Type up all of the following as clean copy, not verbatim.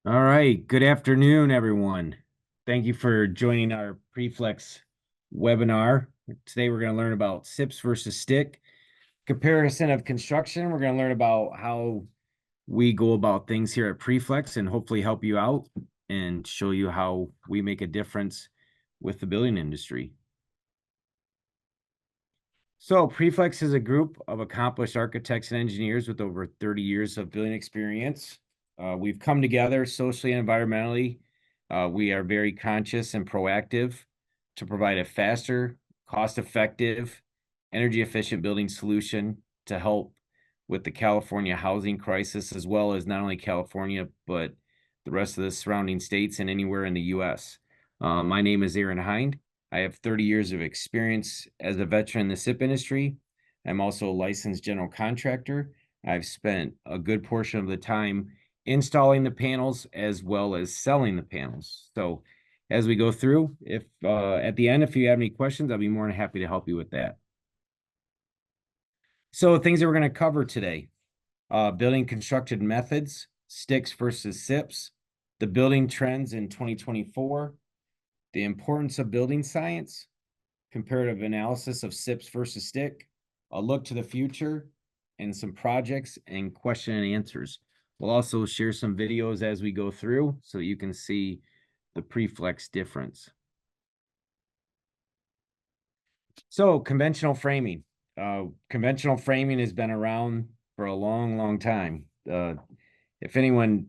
All right. Good afternoon, everyone. Thank you for joining our Preflex webinar. Today, we're going to learn about SIPs versus stick, comparison of construction. We're going to learn about how we go about things here at Preflex and hopefully help you out and show you how we make a difference with the building industry. So Preflex is a group of accomplished architects and engineers with over 30 years of building experience. We've come together socially and environmentally. We are very conscious and proactive to provide a faster, cost-effective, energy-efficient building solution to help with the California housing crisis, as well as not only California, but the rest of the surrounding states and anywhere in the U.S. My name is Aaron Hind. I have 30 years of experience as a veteran in the SIP industry. I'm also a licensed general contractor. I've spent a good portion of the time installing the panels as well as selling the panels. So as we go through, if at the end, if you have any questions, I'll be more than happy to help you with that. So things that we're going to cover today, building construction methods, sticks versus SIPs, the building trends in 2024, the importance of building science, comparative analysis of SIPs versus stick, a look to the future, and some projects and question and answers. We'll also share some videos as we go through so you can see the Preflex difference. So conventional framing. Conventional framing has been around for a long, long time. If anyone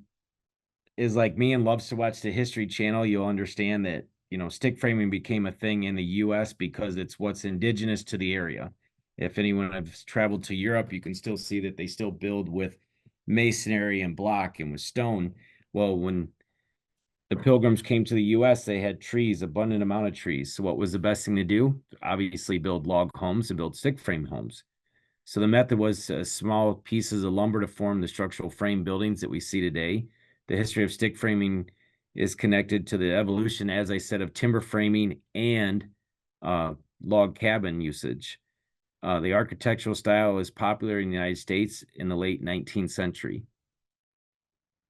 is like me and loves to watch the History Channel, you'll understand that, stick framing became a thing in the US because it's what's indigenous to the area. If anyone has traveled to Europe, you can still see that they still build with masonry and block and with stone. Well, when the Pilgrims came to the US, they had trees, abundant amount of trees. So what was the best thing to do? Obviously build log homes and build stick frame homes. So the method was small pieces of lumber to form the structural frame buildings that we see today. The history of stick framing is connected to the evolution, as I said, of timber framing and log cabin usage. The architectural style was popular in the United States in the late 19th century.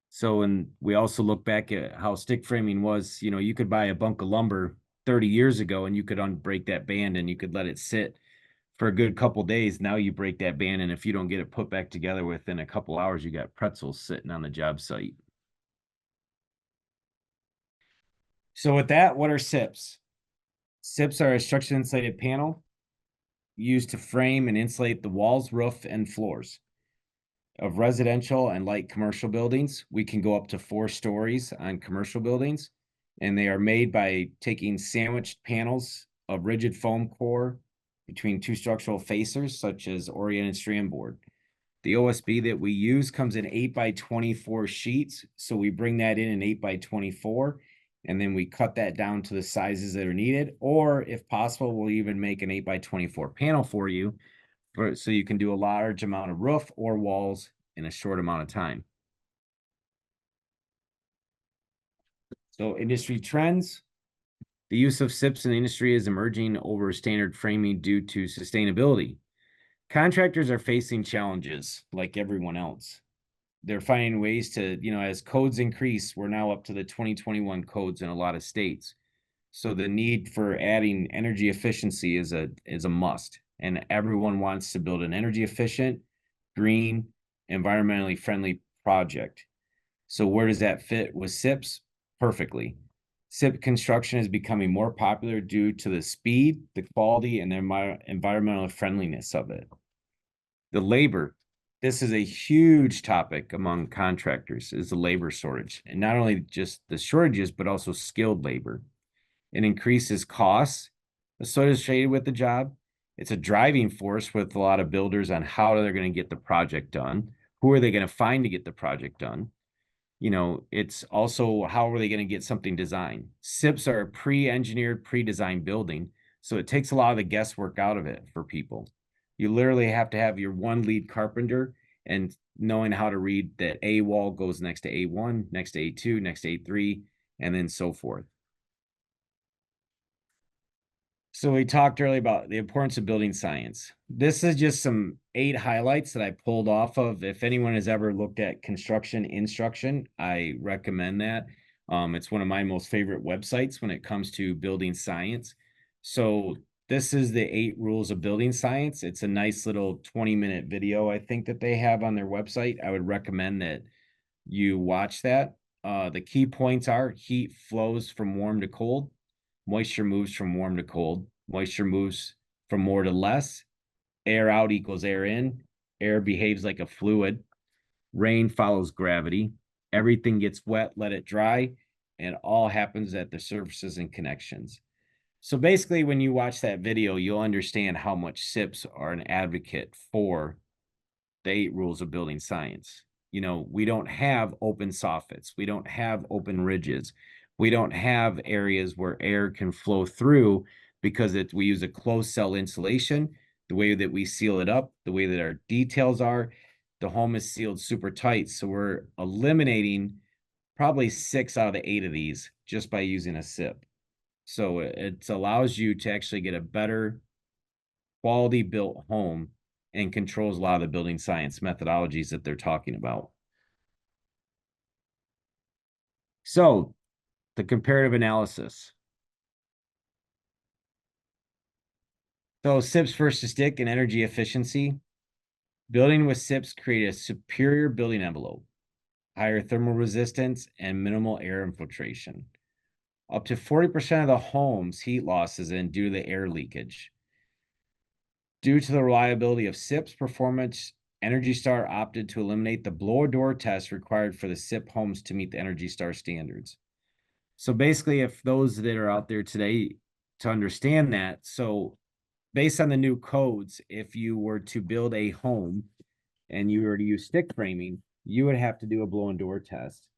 So, and we also look back at how stick framing was, you could buy a bunk of lumber 30 years ago and you could unbreak that band and you could let it sit for a good couple days. Now you break that band, and if you don't get it put back together within a couple hours, you got pretzels sitting on the job site. So with that, what are SIPs? SIPs are a structurally insulated panel used to frame and insulate the walls, roof, and floors of residential and light commercial buildings. We can go up to 4 stories on commercial buildings, and they are made by taking sandwiched panels of rigid foam core between 2 structural facers, such as oriented strand board. The OSB that we use comes in 8x24 sheets. So we bring that in 8x24, and then we cut that down to the sizes that are needed. Or if possible, we'll even make an 8x24 panel for you, so you can do a large amount of roof or walls in a short amount of time. So industry trends. The use of SIPs in the industry is emerging over standard framing due to sustainability. Contractors are facing challenges like everyone else. They're finding ways to, as codes increase, we're now up to the 2021 codes in a lot of states. So the need for adding energy efficiency is a must. And everyone wants to build an energy efficient, green, environmentally friendly project. So where does that fit with SIPs? Perfectly. SIP construction is becoming more popular due to the speed, the quality, and the environmental friendliness of it. The labor. This is a huge topic among contractors, is the labor shortage. And not only just the shortages, but also skilled labor. It increases costs associated with the job. It's a driving force with a lot of builders on how they're going to get the project done. Who are they going to find to get the project done? It's also how are they going to get something designed? SIPs are a pre-engineered, pre-designed building, so it takes a lot of the guesswork out of it for people. You literally have to have your one lead carpenter and knowing how to read that A wall goes next to A1, next to A2, next to A3, and then so forth. So we talked earlier about the importance of building science. This is just some 8 highlights that I pulled off of. If anyone has ever looked at construction instruction, I recommend that. It's one of my most favorite websites when it comes to building science. So this is the 8 rules of building science. It's a nice little 20-minute video, I think, that they have on their website. I would recommend that you watch that. The key points are heat flows from warm to cold. Moisture moves from warm to cold. Moisture moves from more to less. Air out equals air in. Air behaves like a fluid. Rain follows gravity. Everything gets wet, let it dry, and all happens at the surfaces and connections. So basically, when you watch that video, you'll understand how much SIPs are an advocate for the 8 rules of building science. We don't have open soffits. We don't have open ridges. We don't have areas where air can flow through because we use a closed cell insulation, the way that we seal it up, the way that our details are. The home is sealed super tight. So we're eliminating probably 6 out of the 8 of these just by using a SIP. So it allows you to actually get a better quality built home and controls a lot of the building science methodologies that they're talking about. So the comparative analysis. So SIPs versus stick and energy efficiency. Building with SIPs create a superior building envelope, higher thermal resistance, and minimal air infiltration. Up to 40% of the home's heat loss is in due to the air leakage. Due to the reliability of SIPs performance, Energy Star opted to eliminate the blower door test required for the SIP homes to meet the Energy Star standards. So basically, if those that are out there today to understand that, so based on the new codes, if you were to build a home and you were to use stick framing, you would have to do a blow and door test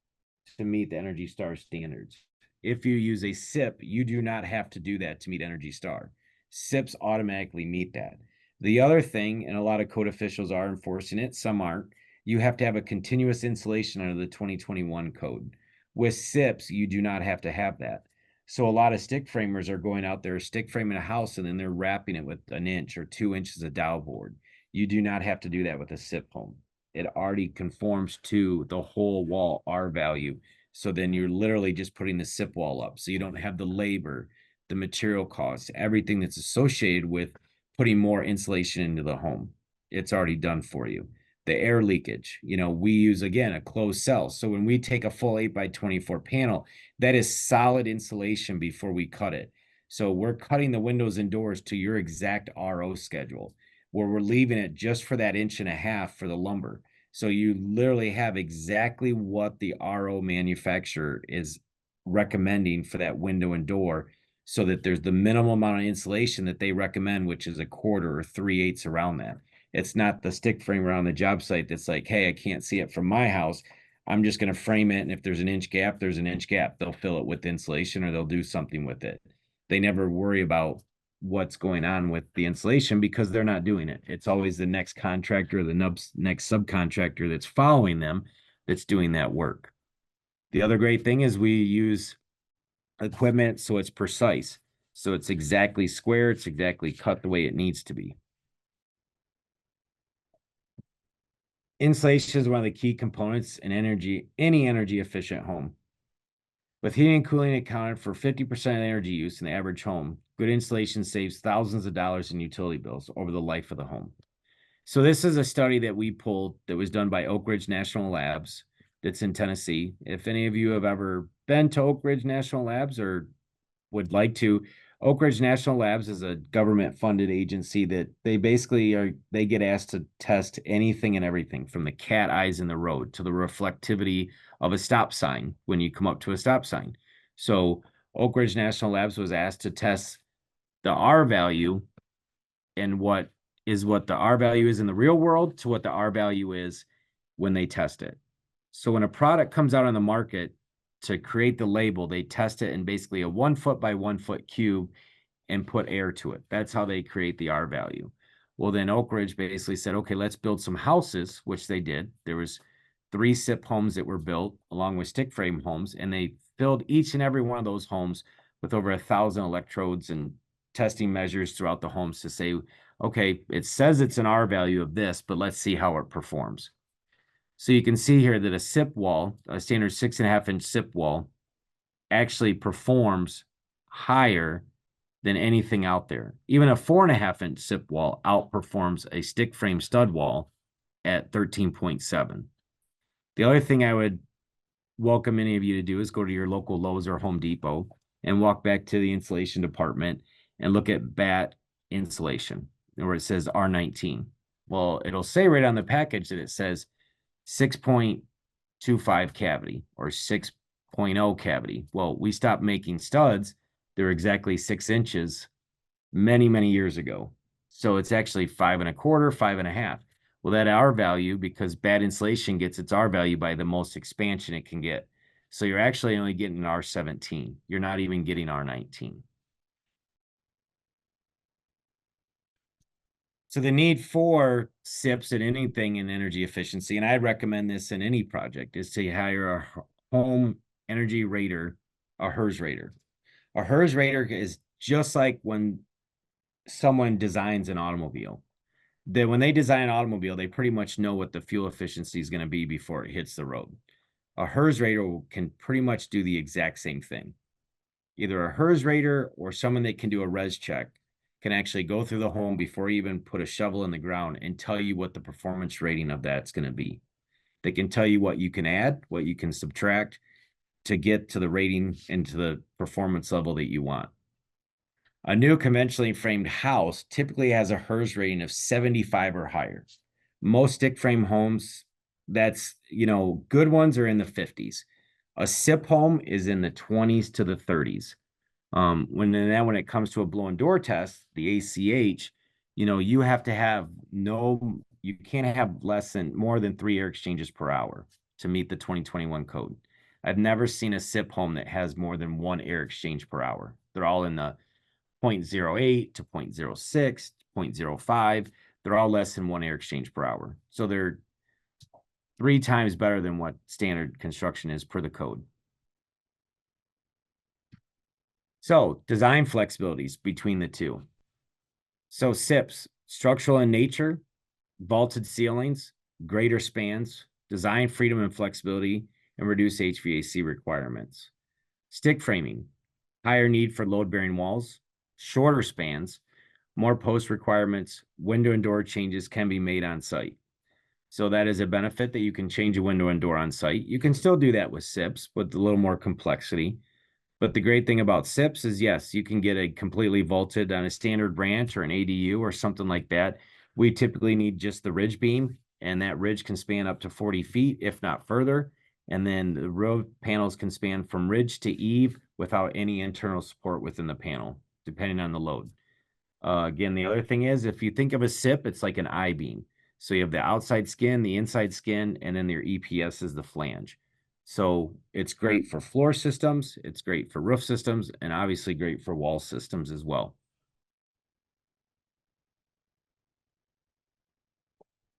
to meet the Energy Star standards. If you use a SIP, you do not have to do that to meet Energy Star. SIPs automatically meet that. The other thing, and a lot of code officials are enforcing it, some aren't, you have to have a continuous insulation under the 2021 code. With SIPs, you do not have to have that. So a lot of stick framers are going out there, stick framing a house, and then they're wrapping it with 1 inch or 2 inches of dowel board. You do not have to do that with a SIP home. It already conforms to the whole wall R value. So then you're literally just putting the SIP wall up. So you don't have the labor, the material costs, everything that's associated with putting more insulation into the home. It's already done for you. The air leakage, we use, again, a closed cell. So when we take a full 8x24 panel, that is solid insulation before we cut it. So we're cutting the windows and doors to your exact RO schedule, where we're leaving it just for that 1.5 inch for the lumber. So you literally have exactly what the RO manufacturer is recommending for that window and door, so that there's the minimal amount of insulation that they recommend, which is 1/4 or 3/8 around that. It's not the stick frame around the job site that's like, hey, I can't see it from my house. I'm just going to frame it. And if there's an inch gap, there's an inch gap. They'll fill it with insulation or they'll do something with it. They never worry about what's going on with the insulation because they're not doing it. It's always the next contractor, the next subcontractor that's following them that's doing that work. The other great thing is we use equipment so it's precise. So it's exactly square, it's exactly cut the way it needs to be. Insulation is one of the key components in any energy efficient home. With heating and cooling accounted for 50% of energy use in the average home, good insulation saves thousands of dollars in utility bills over the life of the home. So this is a study that we pulled that was done by Oak Ridge National Labs that's in Tennessee. If any of you have ever been to Oak Ridge National Labs or would like to, Oak Ridge National Labs is a government funded agency that they get asked to test anything and everything from the cat eyes in the road to the reflectivity of a stop sign when you come up to a stop sign. So Oak Ridge National Labs was asked to test the R value and what the R value is in the real world to what the R value is when they test it. So when a product comes out on the market, to create the label, they test it in basically a 1 foot by 1 foot cube and put air to it. That's how they create the R value. Well, then Oak Ridge basically said, okay, let's build some houses, which they did. There was 3 SIP homes that were built along with stick frame homes, and they filled each and every one of those homes with over 1,000 electrodes and testing measures throughout the homes to say, okay, it says it's an R value of this, but let's see how it performs. So you can see here that a SIP wall, a standard 6.5-inch SIP wall, actually performs higher than anything out there. Even a 4.5-inch SIP wall outperforms a stick frame stud wall at 13.7. The other thing I would welcome any of you to do is go to your local Lowe's or Home Depot and walk back to the insulation department and look at bat insulation where it says R19. Well, it'll say right on the package that it says 6.25 cavity or 6.0 cavity. Well, we stopped making studs. They're exactly 6 inches many, many years ago. So it's actually 5.25, 5.5. Well, that R value, because bad insulation gets its R value by the most expansion it can get. So you're actually only getting an R17. You're not even getting R19. So the need for SIPs in anything in energy efficiency, and I'd recommend this in any project, is to hire a home energy rater, a HERS rater. A HERS rater is just like when someone designs an automobile. That when they design an automobile, they pretty much know what the fuel efficiency is going to be before it hits the road. A HERS rater can pretty much do the exact same thing. Either a HERS rater or someone that can do a res check can actually go through the home before you even put a shovel in the ground and tell you what the performance rating of that's going to be. They can tell you what you can add, what you can subtract to get to the rating and to the performance level that you want. A new conventionally framed house typically has a HERS rating of 75 or higher. Most stick frame homes, that's, good ones are in the 50s. A SIP home is in the 20s to the 30s. When it comes to a blow and door test, the ACH, you have to have you can't have more than 3 air exchanges per hour to meet the 2021 code. I've never seen a SIP home that has more than 1 air exchange per hour. They're all in the 0.08 to 0.06, 0.05. They're all less than 1 air exchange per hour. So they're 3 times better than what standard construction is per the code. So design flexibilities between the two. So SIPs, structural in nature, vaulted ceilings, greater spans, design freedom and flexibility, and reduce HVAC requirements. Stick framing, higher need for load-bearing walls, shorter spans, more post requirements, window and door changes can be made on site. So that is a benefit that you can change a window and door on site. You can still do that with SIPs, with a little more complexity. But the great thing about SIPs is, yes, you can get a completely vaulted on a standard branch or an ADU or something like that. We typically need just the ridge beam, and that ridge can span up to 40 feet, if not further. And then the roof panels can span from ridge to eave without any internal support within the panel, depending on the load. Again, the other thing is, if you think of a SIP, it's like an I-beam. So you have the outside skin, the inside skin, and then your EPS is the flange. So it's great for floor systems, it's great for roof systems, and obviously great for wall systems as well.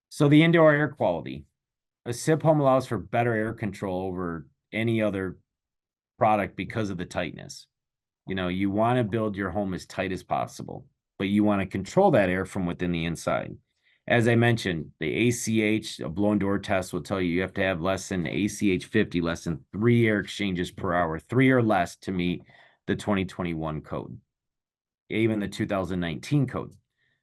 So the indoor air quality. A SIP home allows for better air control over any other product because of the tightness. You want to build your home as tight as possible, but you want to control that air from within the inside. As I mentioned, the ACH, a blown door test, will tell you have to have less than ACH 50, less than 3 air exchanges per hour, 3 or less to meet the 2021 code, even the 2019 code.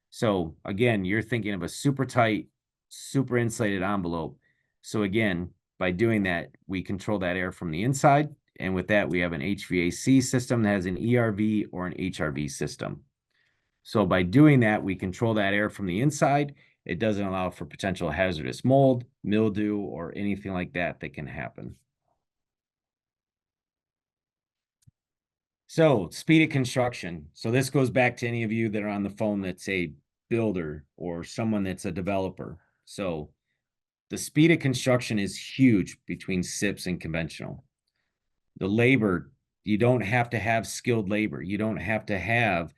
So again, you're thinking of a super tight, super insulated envelope. So again, by doing that, we control that air from the inside. And with that, we have an HVAC system that has an ERV or an HRV system. So by doing that, we control that air from the inside. It doesn't allow for potential hazardous mold, mildew, or anything like that can happen. So speed of construction. So this goes back to any of you that are on the phone that's a builder or someone that's a developer. So the speed of construction is huge between SIPs and conventional. The labor, you don't have to have skilled labor. You don't have to have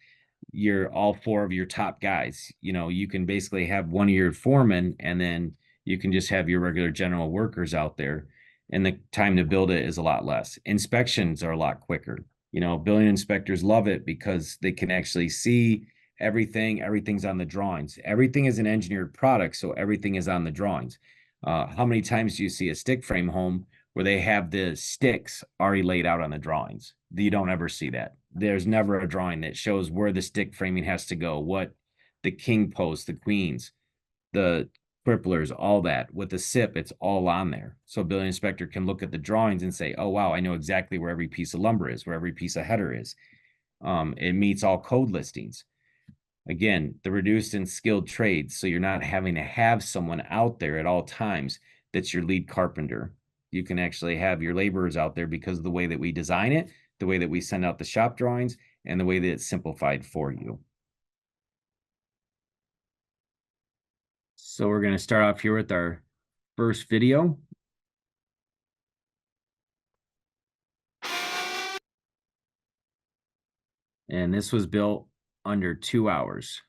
all 4 of your top guys. You can basically have one of your foremen, and then you can just have your regular general workers out there, and the time to build it is a lot less. Inspections are a lot quicker. Building inspectors love it because they can actually see everything. Everything's on the drawings. Everything is an engineered product, so everything is on the drawings. How many times do you see a stick frame home where they have the sticks already laid out on the drawings? You don't ever see that. There's never a drawing that shows where the stick framing has to go, what the king posts, the queens, the cripplers, all that. With the SIP, it's all on there. So a building inspector can look at the drawings and say, oh, wow, I know exactly where every piece of lumber is, where every piece of header is. It meets all code listings. Again, the reduced and skilled trades. So you're not having to have someone out there at all times that's your lead carpenter. You can actually have your laborers out there because of the way that we design it, the way that we send out the shop drawings, and the way that it's simplified for you. So we're going to start off here with our first video. And this was built under 2 hours.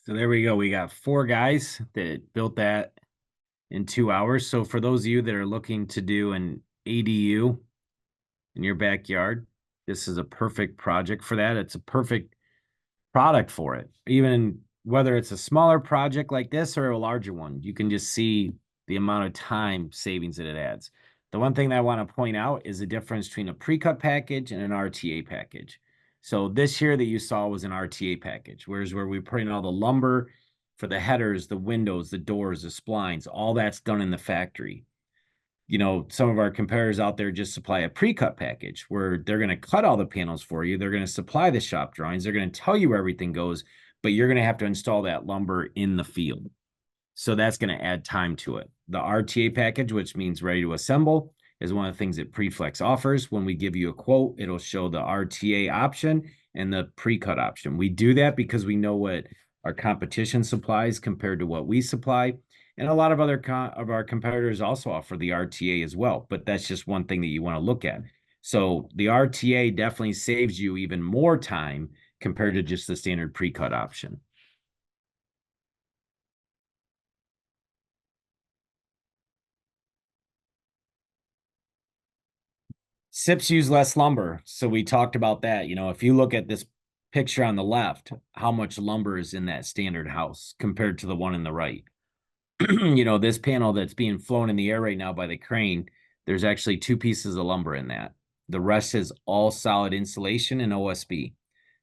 So there we go. We got 4 guys that built that in 2 hours. So for those of you that are looking to do an ADU in your backyard, this is a perfect project for that. It's a perfect product for it. Even whether it's a smaller project like this or a larger one, you can just see the amount of time savings that it adds. The one thing that I want to point out is the difference between a pre-cut package and an RTA package. So this here that you saw was an RTA package, whereas where we put in all the lumber for the headers, the windows, the doors, the splines, all that's done in the factory. Some of our competitors out there just supply a pre-cut package where they're going to cut all the panels for you. They're going to supply the shop drawings. They're going to tell you where everything goes, but you're going to have to install that lumber in the field. So that's going to add time to it. The RTA package, which means ready to assemble, is one of the things that Preflex offers. When we give you a quote, it'll show the RTA option and the pre-cut option. We do that because we know what our competition supplies compared to what we supply. And a lot of other of our competitors also offer the RTA as well, but that's just one thing that you want to look at. So the RTA definitely saves you even more time compared to just the standard pre-cut option. SIPs use less lumber. So we talked about that. If you look at this picture on the left, how much lumber is in that standard house compared to the one in the right. This panel that's being flown in the air right now by the crane, there's actually 2 pieces of lumber in that. The rest is all solid insulation and OSB.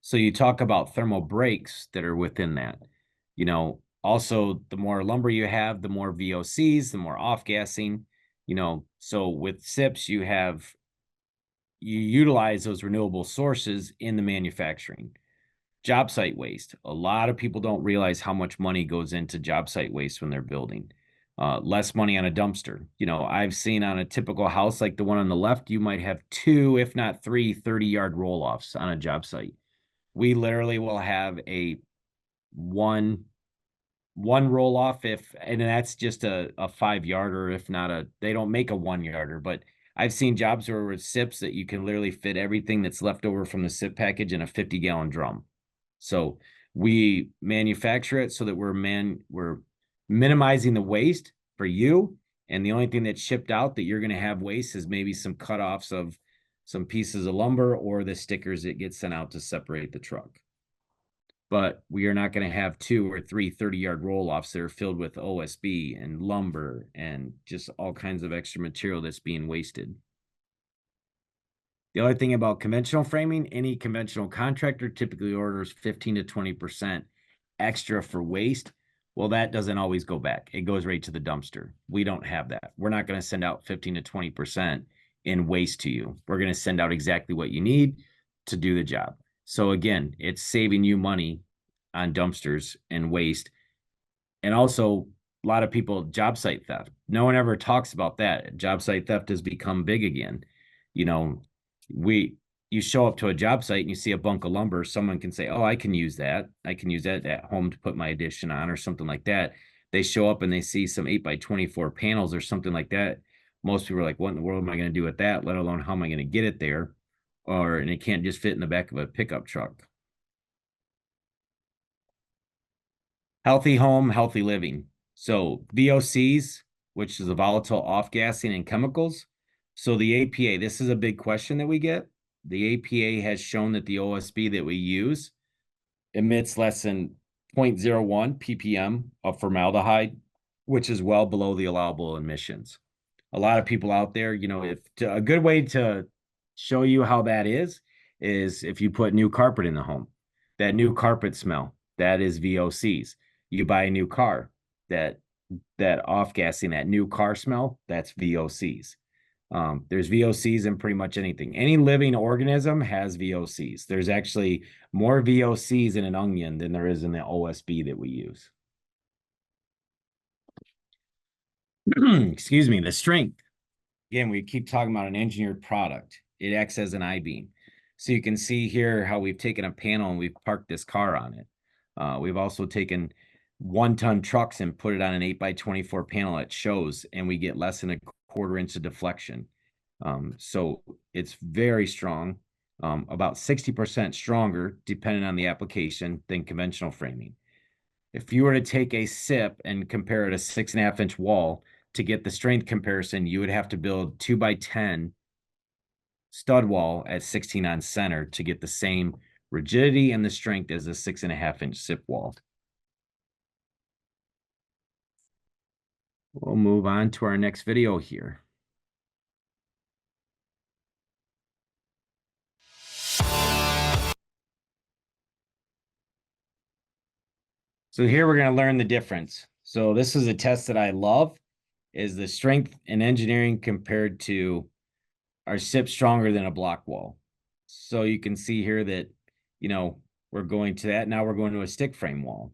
So you talk about thermal breaks that are within that. Also, the more lumber you have, the more VOCs, the more off-gassing. So with SIPs, you utilize those renewable sources in the manufacturing. Job site waste. A lot of people don't realize how much money goes into job site waste when they're building. Less money on a dumpster. I've seen on a typical house like the one on the left, you might have 2, if not 3, 30-yard roll-offs on a job site. We literally will have a one roll off and that's just a 5-yarder, if not they don't make a 1-yarder, but I've seen jobs where with SIPs that you can literally fit everything that's left over from the SIP package in a 50-gallon drum. So we manufacture it so that we're minimizing the waste for you. And the only thing that's shipped out that you're going to have waste is maybe some cutoffs of some pieces of lumber or the stickers that get sent out to separate the truck. But we are not going to have 2 or 3 30-yard roll-offs that are filled with OSB and lumber and just all kinds of extra material that's being wasted. The other thing about conventional framing, any conventional contractor typically orders 15 to 20% extra for waste. Well, that doesn't always go back. It goes right to the dumpster. We don't have that. We're not going to send out 15 to 20% in waste to you. We're going to send out exactly what you need to do the job. So again, it's saving you money on dumpsters and waste. And also, a lot of people, job site theft. No one ever talks about that. Job site theft has become big again. You know, we you show up to a job site and you see a bunk of lumber, someone can say, "Oh, I can use that. I can use that at home to put my addition on," or something like that. They show up and they see some 8 by 24 panels or something like that. Most people are like, "What in the world am I going to do with that? Let alone how am I going to get it there?" And it can't just fit in the back of a pickup truck. Healthy home, healthy living. So VOCs, which is a volatile off gassing and chemicals. So the APA, this is a big question that we get. The APA has shown that the OSB that we use emits less than 0.01 ppm of formaldehyde, which is well below the allowable emissions. A lot of people out there, if a good way to show you how that is if you put new carpet in the home. That new carpet smell, that is VOCs. You buy a new car, that that off gassing, that new car smell, that's VOCs. There's VOCs in pretty much anything. Any living organism has VOCs. There's actually more VOCs in an onion than there is in the OSB that we use. Excuse me, the strength. Again, we keep talking about an engineered product. It acts as an I-beam. So you can see here how we've taken a panel and we've parked this car on it. We've also taken 1-ton trucks and put it on an 8 by 24 panel that shows, and we get less than a quarter inch of deflection. So it's very strong, about 60% stronger, depending on the application, than conventional framing. If you were to take a SIP and compare it a 6.5-inch wall, to get the strength comparison, you would have to build 2 by 10 stud wall at 16 on center to get the same rigidity and the strength as a 6.5-inch SIP wall. We'll move on to our next video here. So here we're going to learn the difference. So this is a test that I love, is the strength in engineering compared to our SIP stronger than a block wall. So you can see here that, we're going to that. Now we're going to a stick frame wall.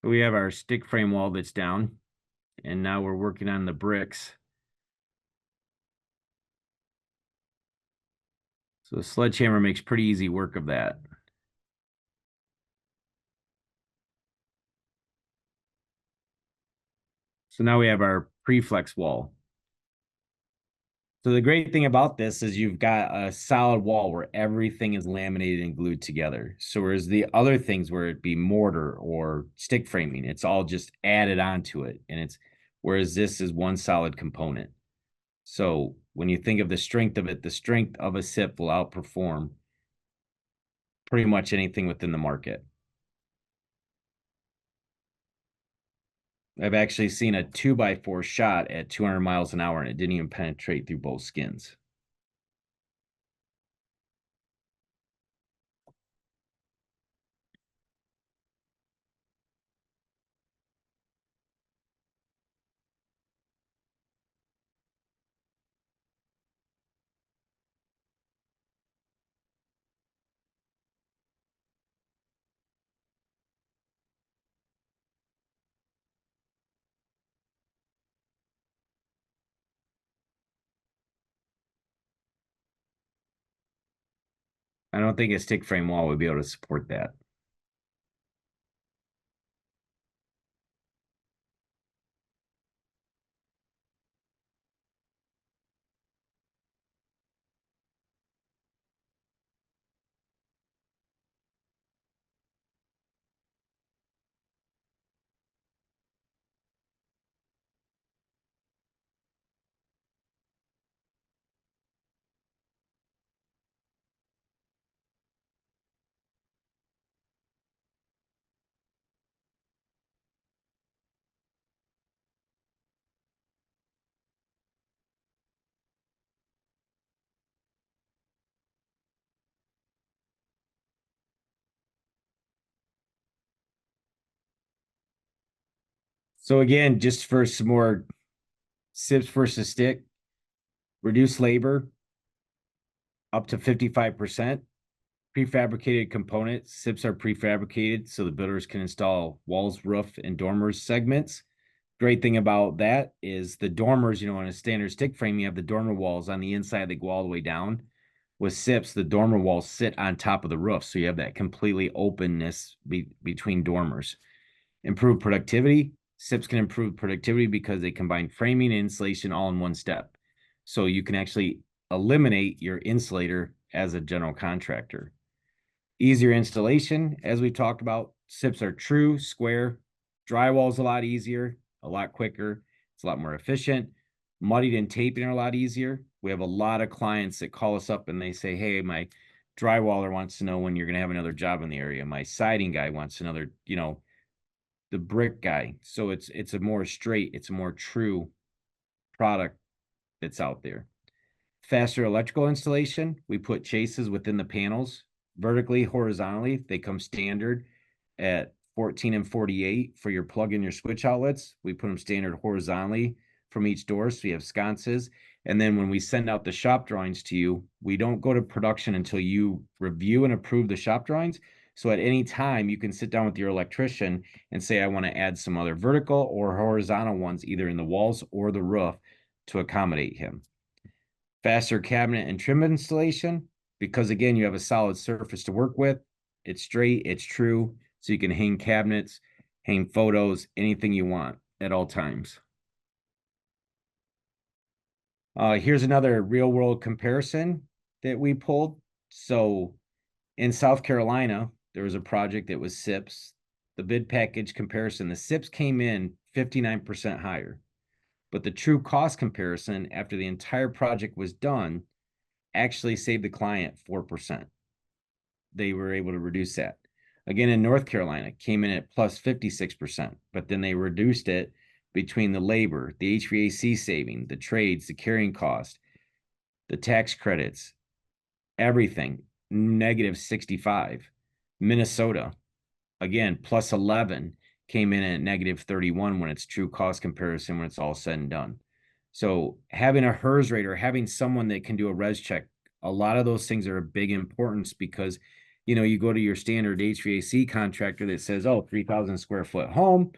We have our stick frame wall that's down, and now we're working on the bricks. So the sledgehammer makes pretty easy work of that. So now we have our pre-flex wall. So the great thing about this is you've got a solid wall where everything is laminated and glued together. So whereas the other things, where it be mortar or stick framing, it's all just added onto it. Whereas this is one solid component. So when you think of the strength of it, the strength of a SIP will outperform pretty much anything within the market. I've actually seen a 2x4 shot at 200 miles an hour, and it didn't even penetrate through both skins. I don't think a stick frame wall would be able to support that. So again, just for some more SIPs versus stick, reduce labor up to 55%. Prefabricated components. SIPs are prefabricated so the builders can install walls, roof, and dormers segments. Great thing about that is the dormers, on a standard stick frame, you have the dormer walls on the inside, they go all the way down. With SIPs, the dormer walls sit on top of the roof, so you have that completely openness between dormers. Improve productivity. SIPs can improve productivity because they combine framing and insulation all in one step. So you can actually eliminate your insulator as a general contractor. Easier installation, as we talked about, SIPs are true, square. Drywall is a lot easier, a lot quicker. It's a lot more efficient. Muddied and taping are a lot easier. We have a lot of clients that call us up and they say, hey, my drywaller wants to know when you're going to have another job in the area. My siding guy wants another, the brick guy. So it's a more straight, it's a more true product that's out there. Faster electrical installation. We put chases within the panels, vertically, horizontally. They come standard at 14 and 48 for your plug in your switch outlets. We put them standard horizontally from each door, so you have sconces. And then when we send out the shop drawings to you, we don't go to production until you review and approve the shop drawings. So at any time, you can sit down with your electrician and say, I want to add some other vertical or horizontal ones, either in the walls or the roof, to accommodate him. Faster cabinet and trim installation, because again, you have a solid surface to work with. It's straight, it's true, so you can hang cabinets, hang photos, anything you want at all times. Here's another real world comparison that we pulled. So in South Carolina, there was a project that was SIPs. The bid package comparison, the SIPs came in 59% higher. But the true cost comparison after the entire project was done actually saved the client 4%. They were able to reduce that. Again, in North Carolina, came in at plus 56%, but then they reduced it between the labor, the HVAC saving, the trades, the carrying cost, the tax credits, everything, negative 65. Minnesota, again, plus 11, came in at negative 31 when it's true cost comparison, when it's all said and done. So having a HERS rate or having someone that can do a res check, a lot of those things are a big importance because, you go to your standard HVAC contractor that says, oh, 3,000 square foot home,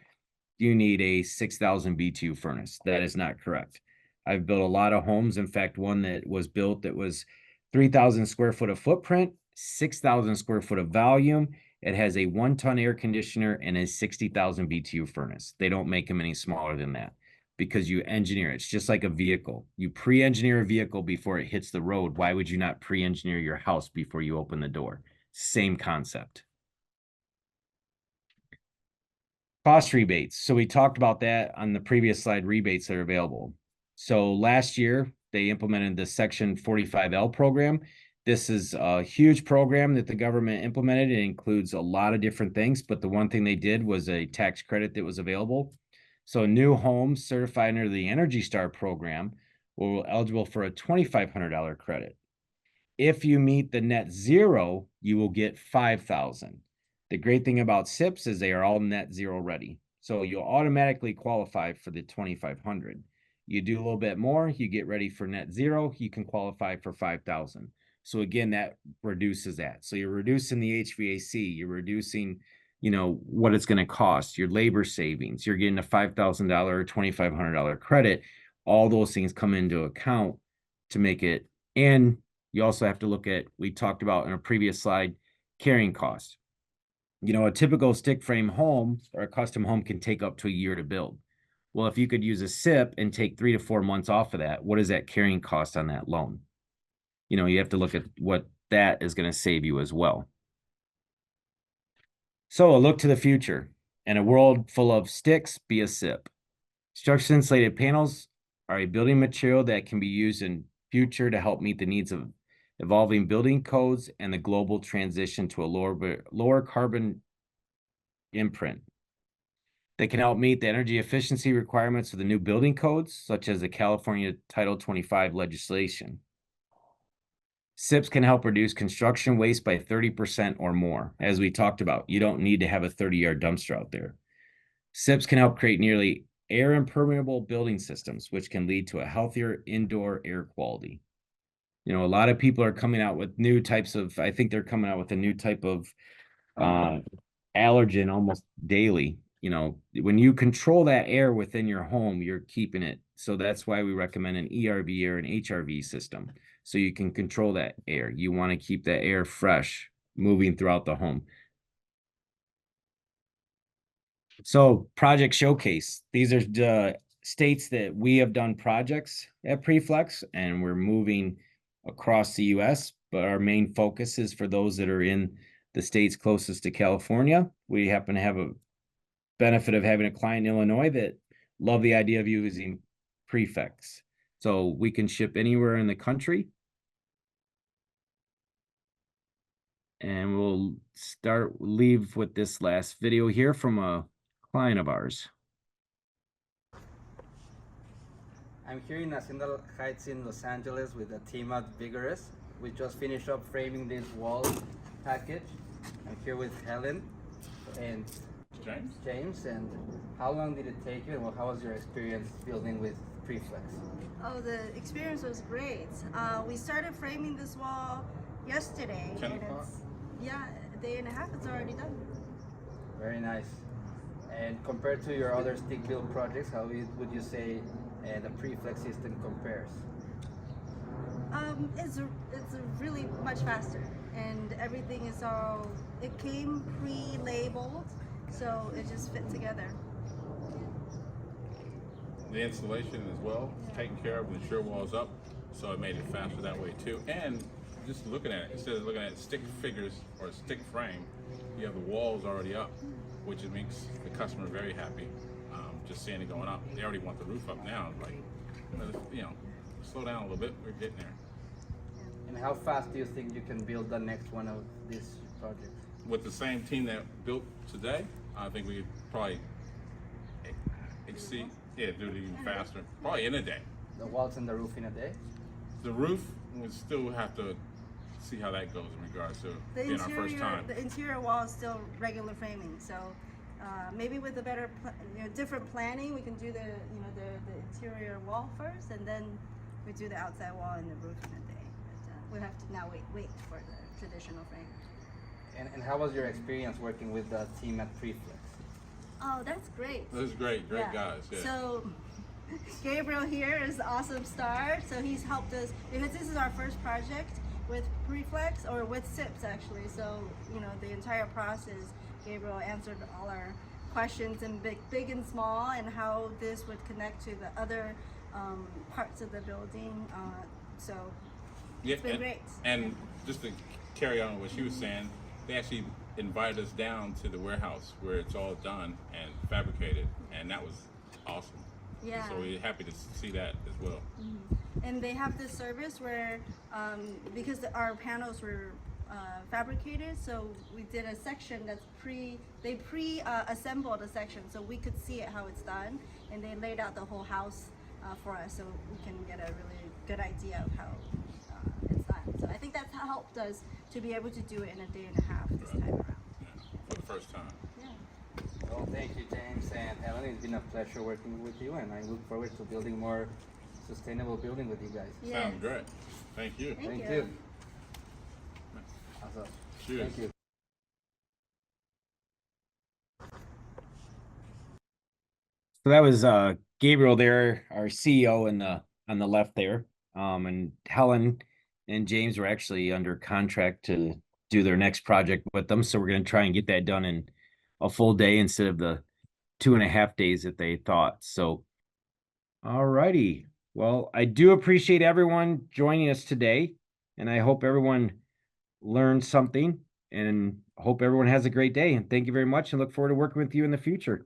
you need a 6,000 BTU furnace. That is not correct. I've built a lot of homes. In fact, one that was built that was 3,000 square foot of footprint, 6,000 square foot of volume. It has a 1-ton air conditioner and a 60,000 BTU furnace. They don't make them any smaller than that because you engineer. It's just like a vehicle. You pre-engineer a vehicle before it hits the road. Why would you not pre-engineer your house before you open the door? Same concept. Cost rebates. So we talked about that on the previous slide, rebates that are available. So last year, they implemented the Section 45L program. This is a huge program that the government implemented. It includes a lot of different things, but the one thing they did was a tax credit that was available. So new homes certified under the Energy Star program were eligible for a $2,500 credit. If you meet the net zero, you will get 5,000. The great thing about SIPs is they are all net zero ready. So you'll automatically qualify for the 2,500. You do a little bit more, you get ready for net zero, you can qualify for 5,000. So again, that reduces that. So you're reducing the HVAC, you're reducing, what it's going to cost, your labor savings, you're getting a $5,000 or $2,500 credit. All those things come into account to make it. And you also have to look at, we talked about in a previous slide, carrying cost. A typical stick frame home or a custom home can take up to a year to build. Well, if you could use a SIP and take 3 to 4 months off of that, what is that carrying cost on that loan? You have to look at what that is going to save you as well. So a look to the future. In a world full of sticks, be a SIP. Structurally insulated panels are a building material that can be used in future to help meet the needs of evolving building codes and the global transition to a lower carbon imprint. They can help meet the energy efficiency requirements of the new building codes, such as the California Title 25 legislation. SIPs can help reduce construction waste by 30% or more. As we talked about, you don't need to have a 30-yard dumpster out there. SIPs can help create nearly air impermeable building systems, which can lead to a healthier indoor air quality. A lot of people are coming out with new types of, I think they're coming out with a new type of allergen almost daily. When you control that air within your home, you're keeping it. So that's why we recommend an ERV or an HRV system. So you can control that air. You want to keep that air fresh, moving throughout the home. So project showcase. These are the states that we have done projects at Preflex, and we're moving across the US, but our main focus is for those that are in the states closest to California. We happen to have a benefit of having a client in Illinois that love the idea of using Preflex. So we can ship anywhere in the country. And we'll leave with this last video here from a client of ours. I'm here in Hacienda Heights in Los Angeles with the team at Vigorous. We just finished up framing this wall package. I'm here with Helen and James. And how long did it take you, and how was your experience building with Preflex? Oh, the experience was great. We started framing this wall yesterday. 10 o'clock? Yeah, a day and a half, it's already done. Very nice. And compared to your other stick build projects, how would you say the Preflex system compares? It's really much faster, and everything is it came pre-labeled, so it just fit together. The installation as well, taken care of when the shear wall's up, so it made it faster that way too. And just looking at it, instead of looking at stick figures or stick frame, you have the walls already up, which makes the customer very happy. Just seeing it going up. They already want the roof up now. Like, slow down a little bit. We're getting there. And how fast do you think you can build the next one of these projects? With the same team that built today, I think we could probably exceed, do it even faster. Probably in a day. The walls and the roof in a day? The roof, we still have to see how that goes in regards to being our first time. The interior wall is still regular framing, so maybe with a better, different planning, we can do the interior wall first, and then we do the outside wall and the roof in a day. But we have to now wait for the traditional frame. And how was your experience working with the team at Preflex? Oh, that's great. This is great guys. Yeah. So Gabriel here is an awesome start. So he's helped us because this is our first project with Preflex, or with SIPs actually. So the entire process, Gabriel answered all our questions, in big and small, and how this would connect to the other parts of the building. So it's been great. And just to carry on what she was saying, they actually invited us down to the warehouse where it's all done and fabricated, and that was awesome. Yeah. So we're happy to see that as well. Mm-hmm. And they have this service where, because our panels were fabricated, so we did a section that's they assembled a section so we could see it how it's done, and they laid out the whole house for us so we can get a really good idea of how it's done. So I think that's helped us to be able to do it in a day and a half this time around. Yeah. For the first time. Yeah. Well, thank you, James and Helen. It's been a pleasure working with you, and I look forward to building more sustainable building with you guys. Yes. Sounds great. Thank you. Thank you. Awesome. Cheers. Thank you. So that was Gabriel there, our CEO on the left there. And Helen and James were actually under contract to do their next project with them. So we're going to try and get that done in a full day instead of the 2.5 days that they thought. So, all righty. Well, I do appreciate everyone joining us today, and I hope everyone learned something, and hope everyone has a great day. And thank you very much, and look forward to working with you in the future.